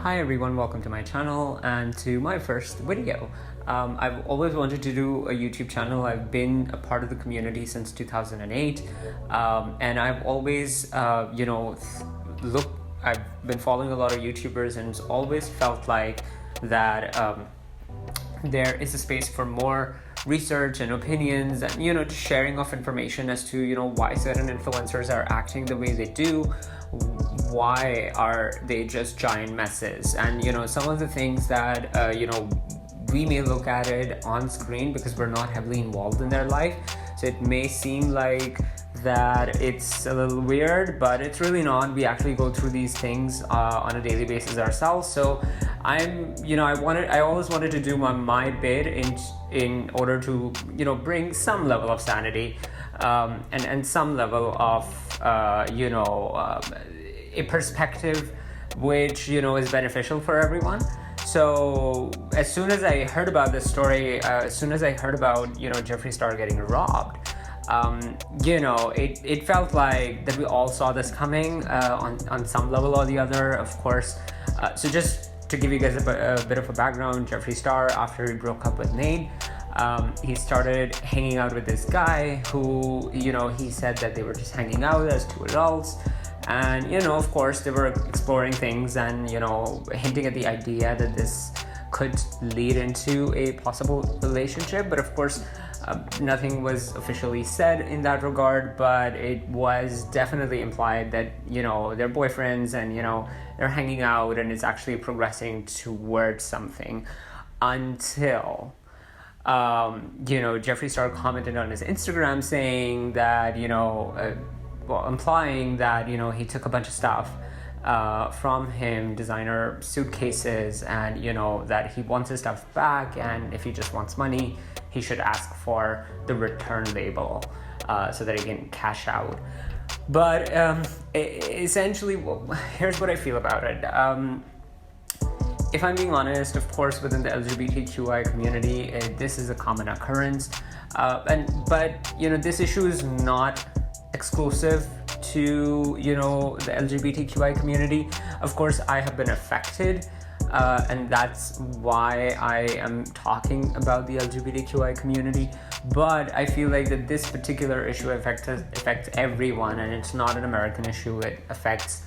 Hi everyone, welcome to my channel and to my first video. I've always wanted to do a YouTube channel. I've been a part of the community since 2008 and I've always, I've been following a lot of YouTubers and it's always felt like that there is a space for more research and opinions and just sharing of information as to why certain influencers are acting the way they do, why are they just giant messes, and some of the things that we may look at it on screen because we're not heavily involved in their life, so it may seem like that it's a little weird, but it's really not. We actually go through these things on a daily basis ourselves. So I always wanted to do my bit in order to bring some level of sanity and some level of a perspective which is beneficial for everyone. So as soon as I heard about this story, as soon as I heard about Jeffree Star getting robbed, it felt like that we all saw this coming on some level or the other, of course. So just to give you guys a bit of a background, Jeffree Star, after he broke up with Nate, he started hanging out with this guy who, he said that they were just hanging out as two adults. And, of course, they were exploring things and, hinting at the idea that this could lead into a possible relationship. But of course, nothing was officially said in that regard, but it was definitely implied that, they're boyfriends and, they're hanging out and it's actually progressing towards something until, Jeffree Star commented on his Instagram saying that, implying that, he took a bunch of stuff from him, designer suitcases, and that he wants his stuff back, and if he just wants money, he should ask for the return label so that he can cash out. But essentially, here's what I feel about it. If I'm being honest, of course, within the LGBTQI community, this is a common occurrence, but this issue is not exclusive to the LGBTQI community. Of course, I have been affected, and that's why I am talking about the LGBTQI community. But I feel like that this particular issue affects everyone, and it's not an American issue. It affects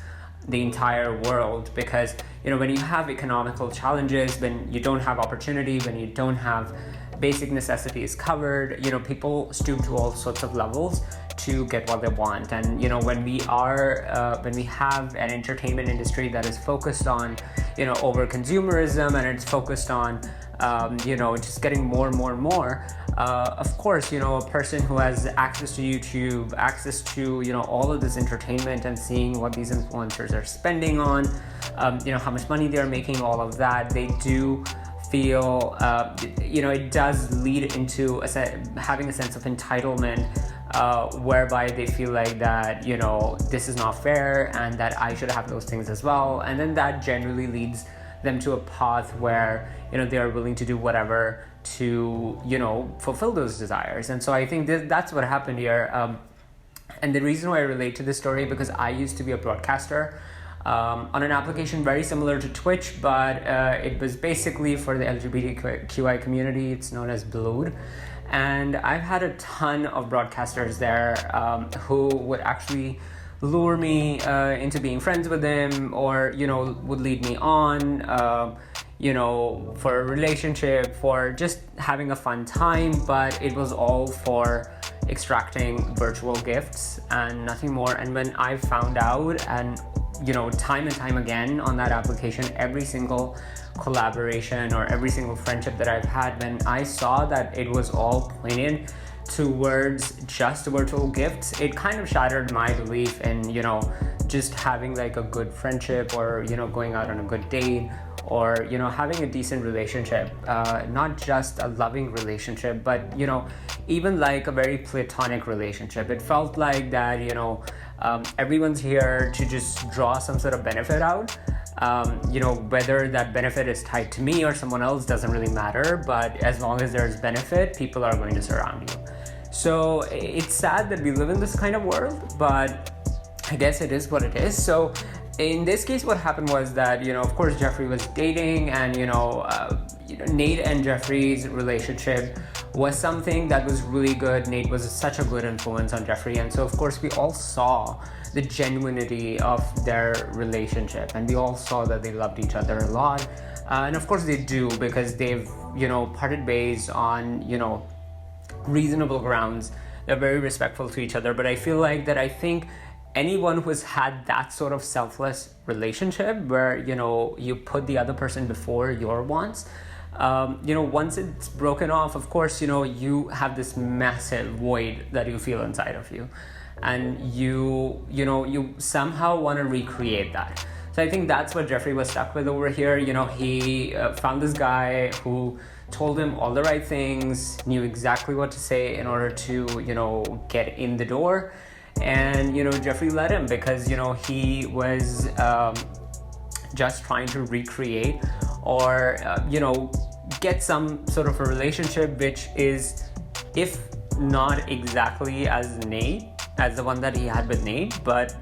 the entire world, because when you have economical challenges, when you don't have opportunity, when you don't have basic necessities covered, people stoop to all sorts of levels to get what they want. And when we have an entertainment industry that is focused on over consumerism, and it's focused on just getting more and more and more, of course a person who has access to YouTube, access to all of this entertainment and seeing what these influencers are spending on, how much money they're making, all of that, they do feel it does lead into having a sense of entitlement, whereby they feel like that this is not fair and that I should have those things as well, and then that generally leads them to a path where they are willing to do whatever to fulfill those desires. And so I think that's what happened here, and the reason why I relate to this story, because I used to be a broadcaster on an application very similar to Twitch, but it was basically for the LGBTQI community. It's known as Blood. And I've had a ton of broadcasters there who would actually lure me into being friends with them, or would lead me on for a relationship, for just having a fun time. But it was all for extracting virtual gifts and nothing more. And when I found out, and time and time again on that application, every single collaboration or every single friendship that I've had, when I saw that it was all pointed towards just virtual gifts, it kind of shattered my belief in just having like a good friendship, or going out on a good date, or having a decent relationship, not just a loving relationship, but even like a very platonic relationship. It felt like that everyone's here to just draw some sort of benefit out. Whether that benefit is tied to me or someone else doesn't really matter, but as long as there's benefit, people are going to surround you. So it's sad that we live in this kind of world, but I guess it is what it is. So in this case, what happened was that, of course, Jeffree was dating, and, Nate and Jeffree's relationship was something that was really good. Nate was such a good influence on Jeffree. And so, of course, we all saw the genuinity of their relationship, and we all saw that they loved each other a lot. And of course they do, because they've, parted ways on, reasonable grounds. They're very respectful to each other. But I think anyone who's had that sort of selfless relationship where, you put the other person before your wants, once it's broken off, of course, you have this massive void that you feel inside of you. And you somehow want to recreate that. So I think that's what Jeffree was stuck with over here. He found this guy who told him all the right things, knew exactly what to say in order to, get in the door. And, Jeffree let him, because, he was just trying to recreate or, get some sort of a relationship which is, if not exactly as the one that he had with Nate, but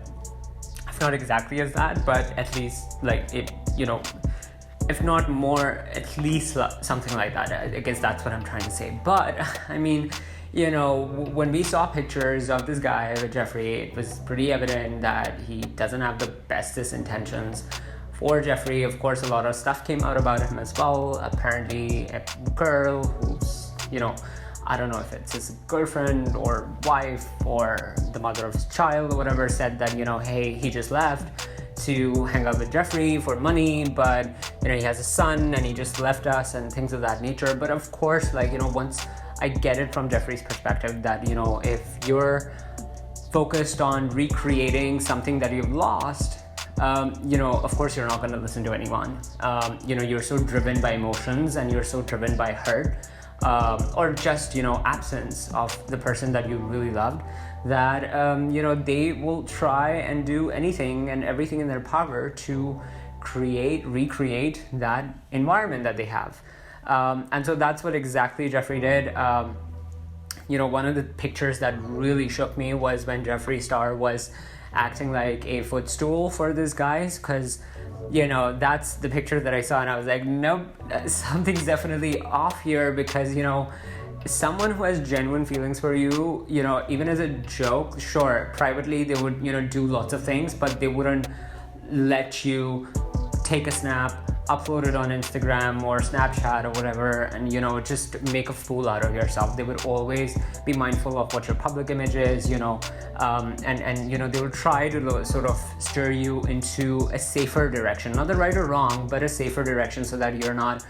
if not exactly as that, but at least like it, if not more, at least something like that. I guess that's what I'm trying to say. But I mean, when we saw pictures of this guy with Jeffree, it was pretty evident that he doesn't have the bestest intentions for Jeffree. Of course, a lot of stuff came out about him as well. Apparently, a girl who's, I don't know if it's his girlfriend or wife or the mother of his child or whatever, said that, hey, he just left to hang out with Jeffree for money, but, he has a son and he just left us and things of that nature. But of course, once I get it from Jeffree's perspective that, if you're focused on recreating something that you've lost, of course you're not going to listen to anyone. You're so driven by emotions and you're so driven by hurt, or just, absence of the person that you really loved, that, they will try and do anything and everything in their power to recreate that environment that they have. And so that's what exactly Jeffree did. One of the pictures that really shook me was when Jeffree Star was acting like a footstool for these guys, because that's the picture that I saw, and I was like, nope, something's definitely off here, because someone who has genuine feelings for you, even as a joke, sure, privately they would do lots of things, but they wouldn't let you take a snap, upload it on Instagram or Snapchat or whatever, and just make a fool out of yourself. They would always be mindful of what your public image is, and they will try to sort of steer you into a safer direction, not the right or wrong, but a safer direction, so that you're not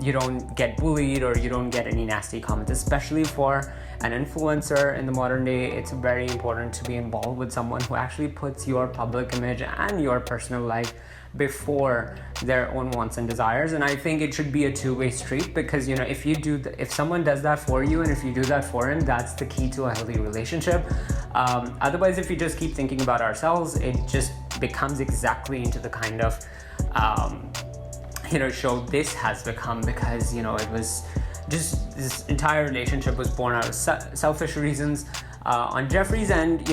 you don't get bullied or you don't get any nasty comments. Especially for an influencer in the modern day, it's very important to be involved with someone who actually puts your public image and your personal life before their own wants and desires. And I think it should be a two-way street, because if someone does that for you and if you do that for him, that's the key to a healthy relationship. Otherwise, if we just keep thinking about ourselves, it just becomes exactly into the kind of show this has become, because it was just, this entire relationship was born out of selfish reasons on Jeffree's end,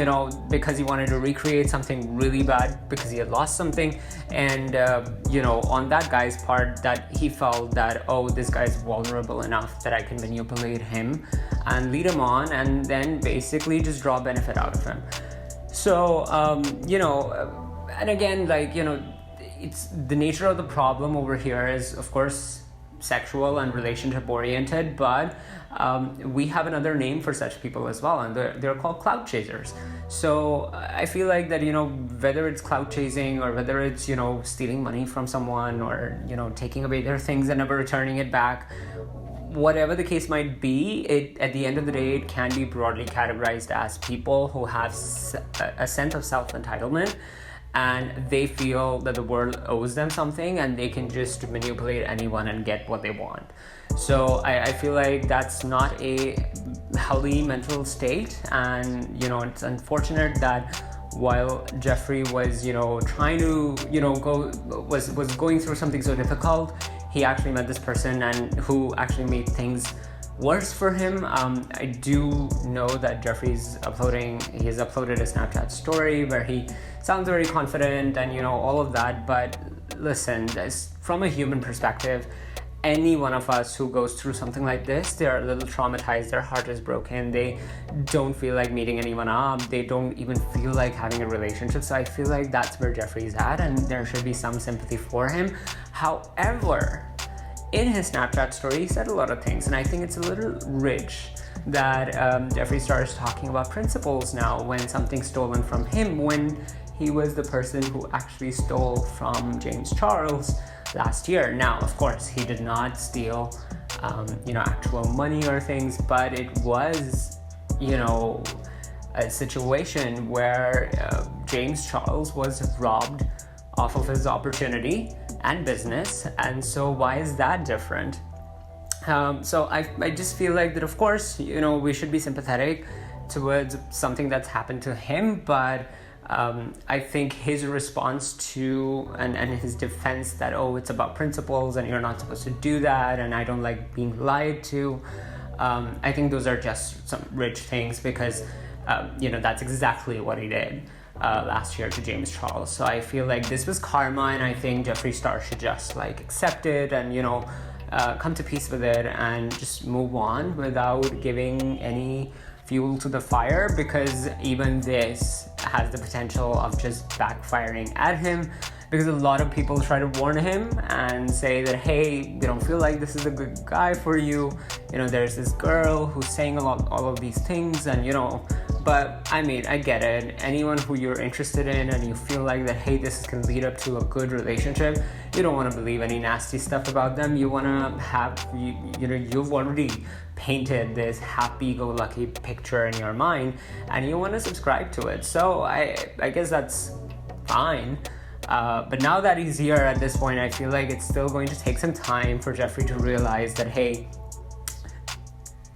because he wanted to recreate something really bad because he had lost something, and on that guy's part, that he felt that, oh, this guy's vulnerable enough that I can manipulate him and lead him on, and then basically just draw benefit out of him. So and again, it's the nature of the problem over here is, of course, sexual and relationship oriented, but we have another name for such people as well, and they're called clout chasers. So I feel like that, whether it's clout chasing or whether it's, stealing money from someone or, taking away their things and never returning it back, whatever the case might be, at the end of the day, it can be broadly categorized as people who have a sense of self-entitlement, and they feel that the world owes them something and they can just manipulate anyone and get what they want. So I feel like that's not a healthy mental state, and it's unfortunate that while Jeffree was trying to was going through something so difficult, he actually met this person and who actually made things worse for him. I do know that Jeffree's he has uploaded a Snapchat story where he sounds very confident and, all of that. But listen, from a human perspective, any one of us who goes through something like this, they're a little traumatized, their heart is broken, they don't feel like meeting anyone up, they don't even feel like having a relationship. So I feel like that's where Jeffree's at, and there should be some sympathy for him. However, in his Snapchat story, he said a lot of things, and I think it's a little rich that Jeffree Star is talking about principles now when something's stolen from him, when he was the person who actually stole from James Charles last year. Now, of course, he did not steal, actual money or things, but it was, a situation where James Charles was robbed off of his opportunity and business. And so why is that different? So I just feel like that, of course, we should be sympathetic towards something that's happened to him, but I think his response to and his defense that, it's about principles and you're not supposed to do that and I don't like being lied to, I think those are just some rich things because, that's exactly what he did last year to James Charles. So I feel like this was karma, and I think Jeffree Star should just accept it and, come to peace with it and just move on without giving any fuel to the fire, because even this has the potential of just backfiring at him, because a lot of people try to warn him and say that, hey, we don't feel like this is a good guy for you, there's this girl who's saying all of these things, and but I mean, I get it. Anyone who you're interested in and you feel like that, hey, this can lead up to a good relationship, you don't want to believe any nasty stuff about them. You want to have, you've already painted this happy-go-lucky picture in your mind and you want to subscribe to it. So I guess that's fine. But now that he's here at this point, I feel like it's still going to take some time for Jeffree to realize that, hey,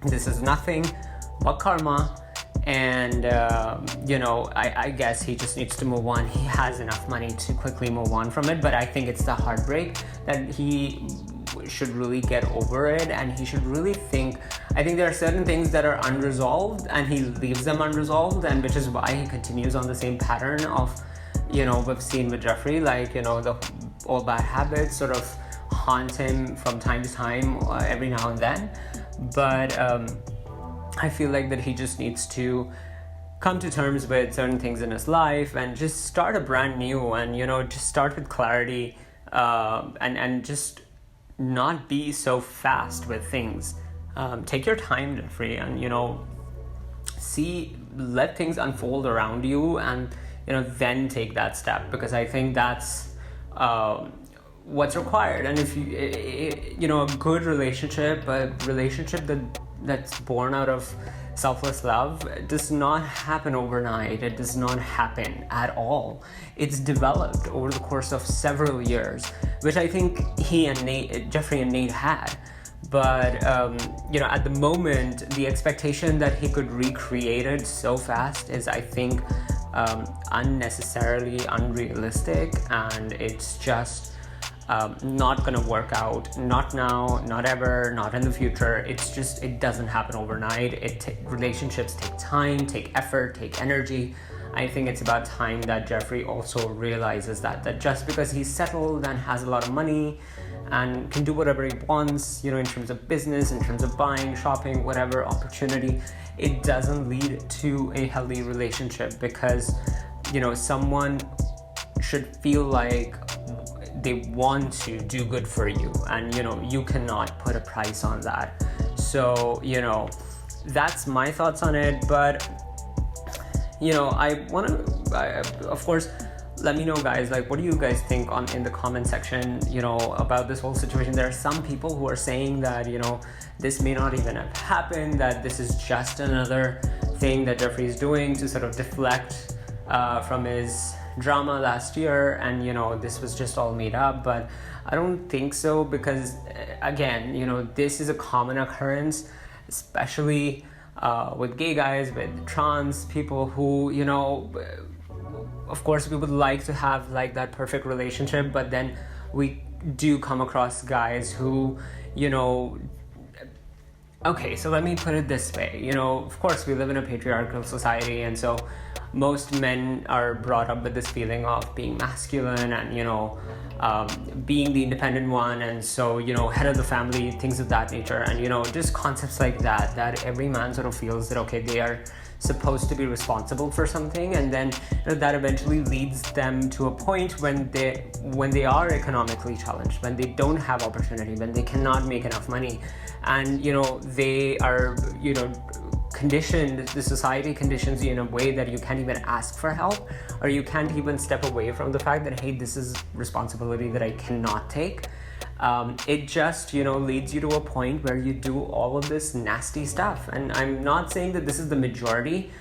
this is nothing but karma. And, I guess he just needs to move on. He has enough money to quickly move on from it. But I think it's the heartbreak that he should really get over it. And he should really think, I think there are certain things that are unresolved and he leaves them unresolved. And which is why he continues on the same pattern of, we've seen with Jeffree, the all bad habits sort of haunt him from time to time, every now and then. But, I feel like that he just needs to come to terms with certain things in his life and just start a brand new and, just start with clarity, and just not be so fast with things. Take your time, Jeffree, and, let things unfold around you and, then take that step, because I think that's what's required. And if you, a good relationship, a relationship that's born out of selfless love, does not happen overnight. It does not happen at all. It's developed over the course of several years, which I think Jeffree and Nate had. But, at the moment, the expectation that he could recreate it so fast is, I think, unnecessarily unrealistic, and it's just not gonna work out. Not now, not ever, not in the future. It doesn't happen overnight. Relationships take time, take effort, take energy. I think it's about time that Jeffree also realizes that just because he's settled and has a lot of money and can do whatever he wants, in terms of business, in terms of buying, shopping, whatever opportunity, it doesn't lead to a healthy relationship, because, someone should feel like they want to do good for you, and you cannot put a price on that. So that's my thoughts on it. But I want to, of course, let me know, guys, what do you guys think in the comment section, about this whole situation. There are some people who are saying that, this may not even have happened, that this is just another thing that Jeffree is doing to sort of deflect from his drama last year, and this was just all made up. But I don't think so, because again, this is a common occurrence, especially with gay guys, with trans people who, of course we would like to have that perfect relationship, but then we do come across guys who, Okay, so let me put it this way. Of course, we live in a patriarchal society, and so most men are brought up with this feeling of being masculine and, being the independent one, and so, head of the family, things of that nature, and, just concepts like that every man sort of feels that, okay, they are supposed to be responsible for something, and then that eventually leads them to a point when they are economically challenged, when they don't have opportunity, when they cannot make enough money, and they are conditioned, the society conditions you in a way that you can't even ask for help, or you can't even step away from the fact that, hey, this is responsibility that I cannot take. It just leads you to a point where you do all of this nasty stuff, and I'm not saying that this is the majority,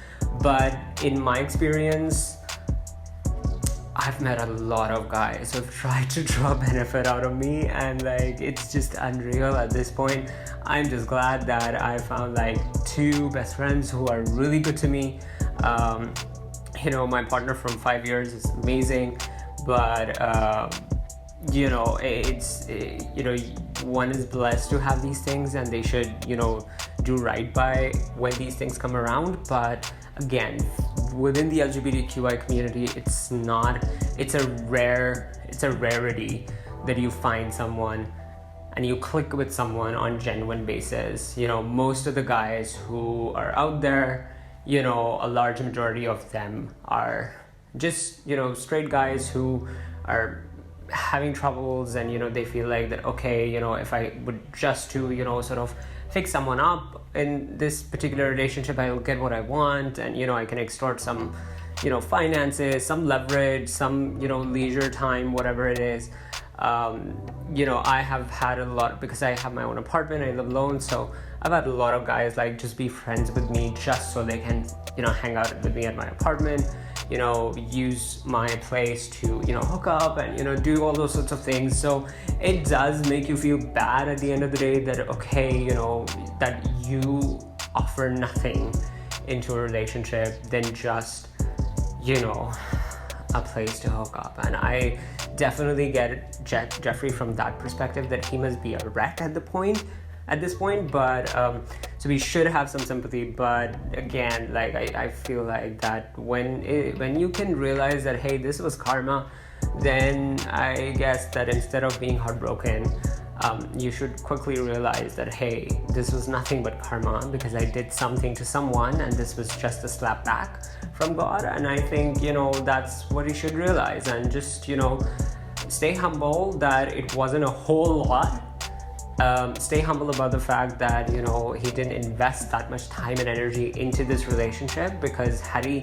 but in my experience, I've met a lot of guys who've tried to draw benefit out of me, and it's just unreal at this point. I'm just glad that I found 2 best friends who are really good to me. My partner from 5 years is amazing, but one is blessed to have these things, and they should do right by when these things come around. But again, within the LGBTQI community, it's a rarity that you find someone and you click with someone on genuine basis. Most of the guys who are out there, a large majority of them are just straight guys who are having troubles, and they feel like that, okay, if I would just to sort of fix someone up in this particular relationship, I'll get what I want, and I can extort some finances, some leverage, some leisure time, whatever it is. I have had a lot, because I have my own apartment, I live alone, so I've had a lot of guys just be friends with me just so they can hang out with me at my apartment, use my place to hook up and do all those sorts of things. So it does make you feel bad at the end of the day that, okay, that you offer nothing into a relationship than just a place to hook up. And I definitely get Jeffree from that perspective, that he must be a wreck at this point, but so we should have some sympathy. But again, I feel like that when you can realize that, hey, this was karma, then I guess that instead of being heartbroken, you should quickly realize that, hey, this was nothing but karma, because I did something to someone, and this was just a slap back from God. And I think that's what you should realize, and just stay humble that it wasn't a whole lot. Stay humble about the fact that he didn't invest that much time and energy into this relationship, because had he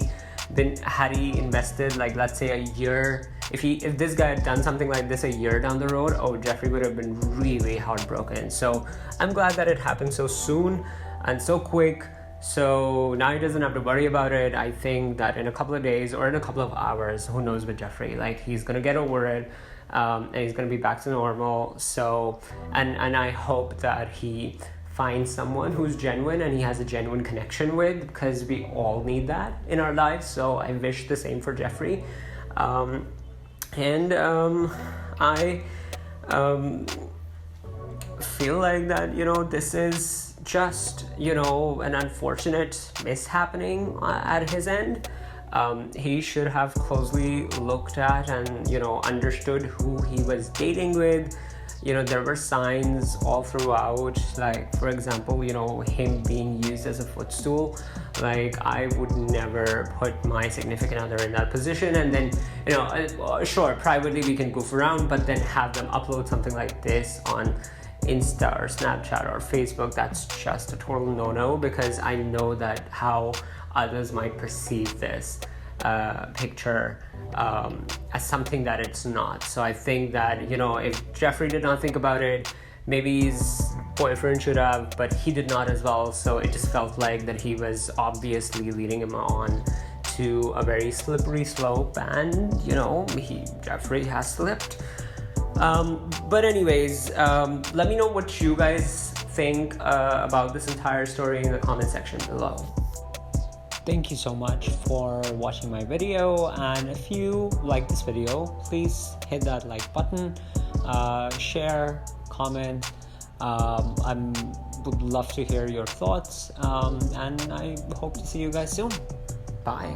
invested let's say a year, if this guy had done something like this a year down the road, Jeffree would have been really heartbroken. So I'm glad that it happened so soon and so quick, so now he doesn't have to worry about it. I think that in a couple of days or in a couple of hours, who knows with Jeffree, he's gonna get over it. And he's going to be back to normal. So, and I hope that he finds someone who's genuine and he has a genuine connection with, because we all need that in our lives. So I wish the same for Jeffree. I feel like that, this is just, an unfortunate mishappening at his end. He should have closely looked at and understood who he was dating with. There were signs all throughout, for example, him being used as a footstool. I would never put my significant other in that position, and then sure, privately we can goof around, but then have them upload something like this on Insta or Snapchat or Facebook. That's just a total no-no, because I know that how others might perceive this picture as something that it's not. So I think that if Jeffree did not think about it, maybe his boyfriend should have, but he did not as well. So it just felt like that he was obviously leading him on to a very slippery slope, and Jeffree has slipped. But anyways, let me know what you guys think about this entire story in the comment section below. Thank you so much for watching my video, and if you like this video, please hit that like button, share, comment. I'm would love to hear your thoughts, and I hope to see you guys soon. Bye.